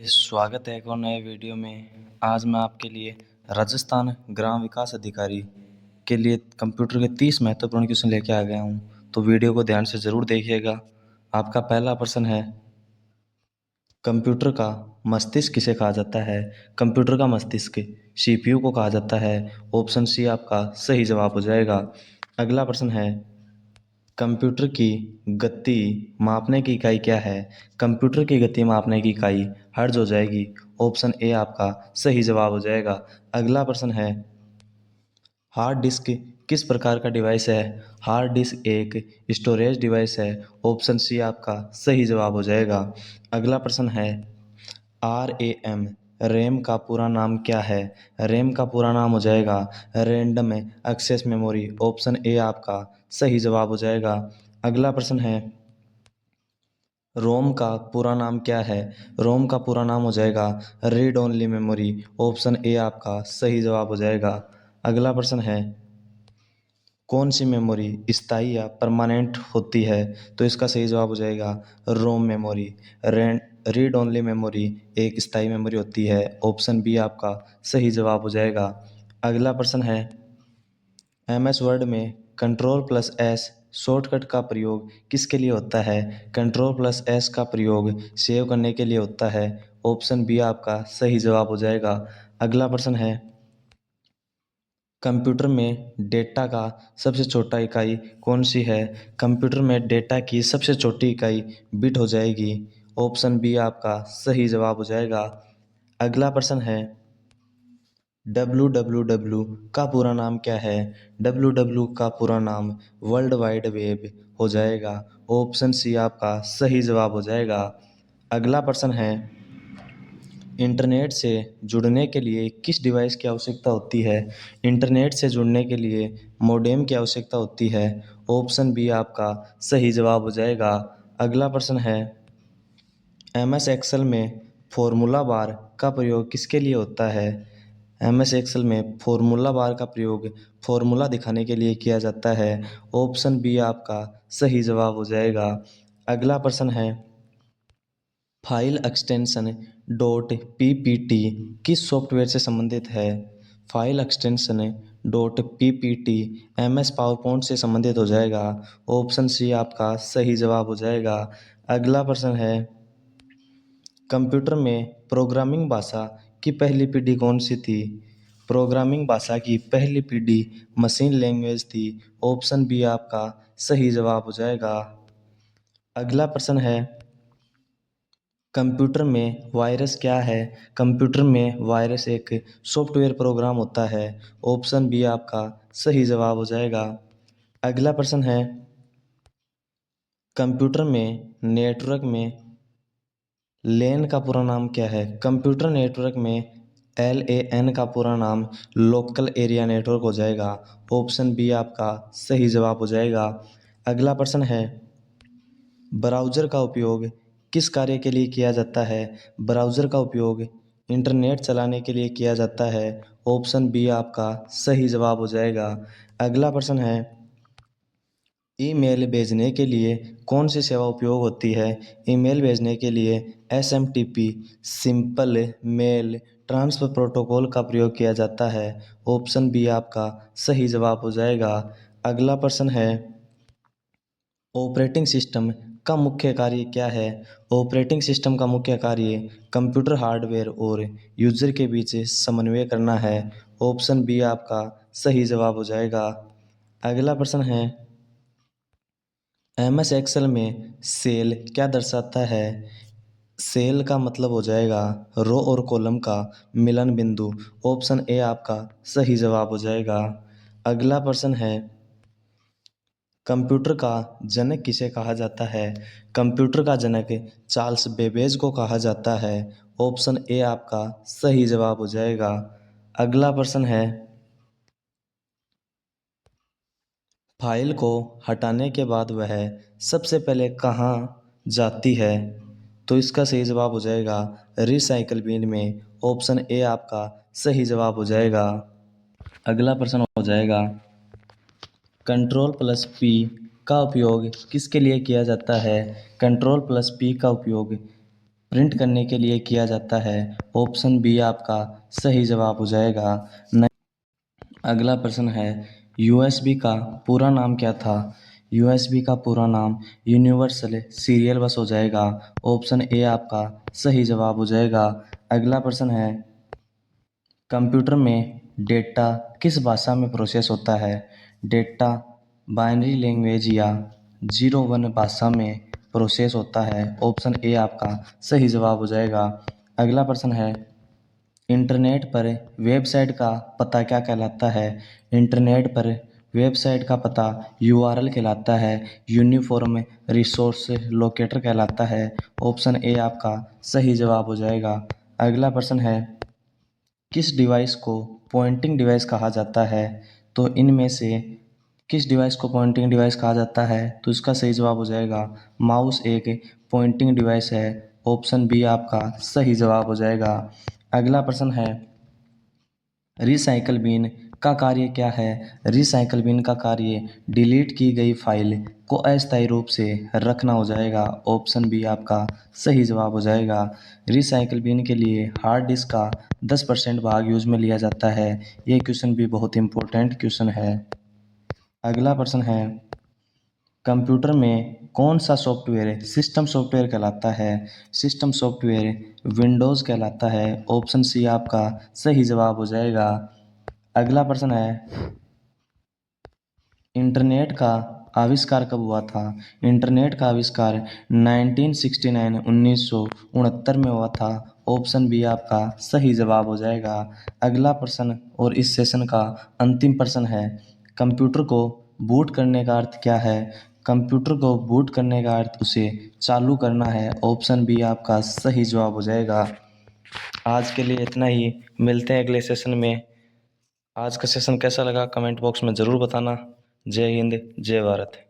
स्वागत है एक और नए वीडियो में। आज मैं आपके लिए राजस्थान ग्राम विकास अधिकारी के लिए कंप्यूटर के 30 महत्वपूर्ण क्वेश्चन लेके आ गया हूँ, तो वीडियो को ध्यान से ज़रूर देखिएगा। आपका पहला प्रश्न है, कंप्यूटर का मस्तिष्क किसे कहा जाता है? कंप्यूटर का मस्तिष्क सीपीयू को कहा जाता है। ऑप्शन सी आपका सही जवाब हो जाएगा। अगला प्रश्न है, कंप्यूटर की गति मापने की इकाई क्या है? कंप्यूटर की गति मापने की इकाई हर्ट्ज हो जाएगी। ऑप्शन ए आपका सही जवाब हो जाएगा। अगला प्रश्न है, हार्ड डिस्क किस प्रकार का डिवाइस है? हार्ड डिस्क एक स्टोरेज डिवाइस है। ऑप्शन सी आपका सही जवाब हो जाएगा। अगला प्रश्न है, RAM रैम का पूरा नाम क्या है? रैम का पूरा नाम हो जाएगा random access memory. Option A आपका सही जवाब हो जाएगा। अगला प्रश्न है, रोम का पूरा नाम क्या है? रोम का पूरा नाम हो जाएगा read only memory. Option A आपका सही जवाब हो जाएगा। अगला प्रश्न है, कौन सी मेमोरी स्थायी या परमानेंट होती है? तो इसका सही जवाब हो जाएगा रोम मेमोरी। रीड ओनली मेमोरी एक स्थायी मेमोरी होती है। ऑप्शन बी आपका सही जवाब हो जाएगा। अगला प्रश्न है, MS वर्ड में Ctrl+S शॉर्टकट का प्रयोग किसके लिए होता है? Ctrl+S का प्रयोग सेव करने के लिए होता है। ऑप्शन बी आपका सही जवाब हो जाएगा। अगला प्रश्न है, कंप्यूटर में डेटा का सबसे छोटा इकाई कौन सी है? कंप्यूटर में डेटा की सबसे छोटी इकाई बिट हो जाएगी। ऑप्शन बी आपका सही जवाब हो जाएगा। अगला प्रश्न है, www का पूरा नाम क्या है? www का पूरा नाम वर्ल्ड वाइड वेब हो जाएगा। ऑप्शन सी आपका सही जवाब हो जाएगा। अगला प्रश्न है, इंटरनेट से जुड़ने के लिए किस डिवाइस की आवश्यकता होती है? इंटरनेट से जुड़ने के लिए मोडेम की आवश्यकता होती है। ऑप्शन बी आपका सही जवाब हो जाएगा। अगला प्रश्न है, MS एक्सेल में फॉर्मूला बार का प्रयोग किसके लिए होता है? MS एक्सेल में फॉर्मूला बार का प्रयोग फॉर्मूला दिखाने के लिए किया जाता है। ऑप्शन बी आपका सही जवाब हो जाएगा। अगला प्रश्न है, फाइल एक्सटेंशन .ppt किस सॉफ्टवेयर से संबंधित है? File extension .ppt MS PowerPoint से संबंधित हो जाएगा। ऑप्शन सी आपका सही जवाब हो जाएगा। अगला प्रश्न है, कंप्यूटर में प्रोग्रामिंग भाषा की पहली पीढ़ी कौन सी थी? प्रोग्रामिंग भाषा की पहली पीढ़ी मशीन लैंग्वेज थी। ऑप्शन बी आपका सही जवाब हो जाएगा। अगला प्रश्न है, कंप्यूटर में वायरस क्या है? कंप्यूटर में वायरस एक सॉफ्टवेयर प्रोग्राम होता है। ऑप्शन बी आपका सही जवाब हो जाएगा। अगला प्रश्न है, कंप्यूटर में नेटवर्क में LAN का पूरा नाम क्या है? कंप्यूटर नेटवर्क में LAN का पूरा नाम लोकल एरिया नेटवर्क हो जाएगा। ऑप्शन बी आपका सही जवाब हो जाएगा। अगला प्रश्न है, ब्राउज़र का उपयोग किस कार्य के लिए किया जाता है? ब्राउज़र का उपयोग इंटरनेट चलाने के लिए किया जाता है। ऑप्शन बी आपका सही जवाब हो जाएगा। अगला प्रश्न है, ईमेल भेजने के लिए कौन सी सेवा उपयोग होती है? ईमेल भेजने के लिए SMTP simple mail transfer protocol का प्रयोग किया जाता है। ऑप्शन बी आपका सही जवाब हो जाएगा। अगला प्रश्न है, ऑपरेटिंग सिस्टम का मुख्य कार्य क्या है? ऑपरेटिंग सिस्टम का मुख्य कार्य कंप्यूटर हार्डवेयर और यूजर के बीच समन्वय करना है। ऑप्शन बी आपका सही जवाब हो जाएगा। अगला प्रश्न है, MS एक्सेल में सेल क्या दर्शाता है? सेल का मतलब हो जाएगा रो और कॉलम का मिलन बिंदु। ऑप्शन ए आपका सही जवाब हो जाएगा। अगला प्रश्न है, कंप्यूटर का जनक किसे कहा जाता है? कंप्यूटर का जनक चार्ल्स बेबेज को कहा जाता है। ऑप्शन ए आपका सही जवाब हो जाएगा। अगला प्रश्न है, फाइल को हटाने के बाद वह सबसे पहले कहाँ जाती है? तो इसका सही जवाब हो जाएगा रिसाइकल बिन में। ऑप्शन ए आपका सही जवाब हो जाएगा। अगला प्रश्न हो जाएगा, Ctrl+P का उपयोग किसके लिए किया जाता है? Ctrl+P का उपयोग प्रिंट करने के लिए किया जाता है। ऑप्शन बी आपका सही जवाब हो जाएगा। अगला प्रश्न है, यूएसबी का पूरा नाम क्या था? यूएसबी का पूरा नाम यूनिवर्सल सीरियल बस हो जाएगा। ऑप्शन ए आपका सही जवाब हो जाएगा। अगला प्रश्न है, कंप्यूटर में डेटा किस भाषा में प्रोसेस होता है? डेटा बाइनरी लैंग्वेज या 01 भाषा में प्रोसेस होता है। ऑप्शन ए आपका सही जवाब हो जाएगा। अगला प्रश्न है, इंटरनेट पर वेबसाइट का पता क्या कहलाता है? इंटरनेट पर वेबसाइट का पता यूआरएल कहलाता है। यूनिफॉर्म रिसोर्स लोकेटर कहलाता है। ऑप्शन ए आपका सही जवाब हो जाएगा। अगला प्रश्न है, किस डिवाइस को पॉइंटिंग डिवाइस कहा जाता है? तो इनमें से किस डिवाइस को पॉइंटिंग डिवाइस कहा जाता है? तो इसका सही जवाब हो जाएगा माउस एक पॉइंटिंग डिवाइस है। ऑप्शन बी आपका सही जवाब हो जाएगा। अगला प्रश्न है, रिसाइकल बिन का कार्य क्या है? रिसाइकल बिन का कार्य डिलीट की गई फाइल को अस्थायी रूप से रखना हो जाएगा। ऑप्शन बी आपका सही जवाब हो जाएगा। रिसाइकल बिन के लिए हार्ड डिस्क का 10% भाग यूज में लिया जाता है। ये क्वेश्चन भी बहुत इंपॉर्टेंट क्वेश्चन है। अगला प्रश्न है, कंप्यूटर में कौन सा सॉफ्टवेयर सिस्टम सॉफ्टवेयर कहलाता है? सिस्टम सॉफ्टवेयर विंडोज़ कहलाता है। ऑप्शन सी आपका सही जवाब हो जाएगा। अगला प्रश्न है, इंटरनेट का आविष्कार कब हुआ था? इंटरनेट का आविष्कार 1969 में हुआ था। ऑप्शन बी आपका सही जवाब हो जाएगा। अगला प्रश्न और इस सेशन का अंतिम प्रश्न है, कंप्यूटर को बूट करने का अर्थ क्या है? कंप्यूटर को बूट करने का अर्थ उसे चालू करना है। ऑप्शन बी आपका सही जवाब हो जाएगा। आज के लिए इतना ही, मिलते हैं अगले सेशन में। आज का सेशन कैसा लगा कमेंट बॉक्स में ज़रूर बताना। जय हिंद, जय भारत।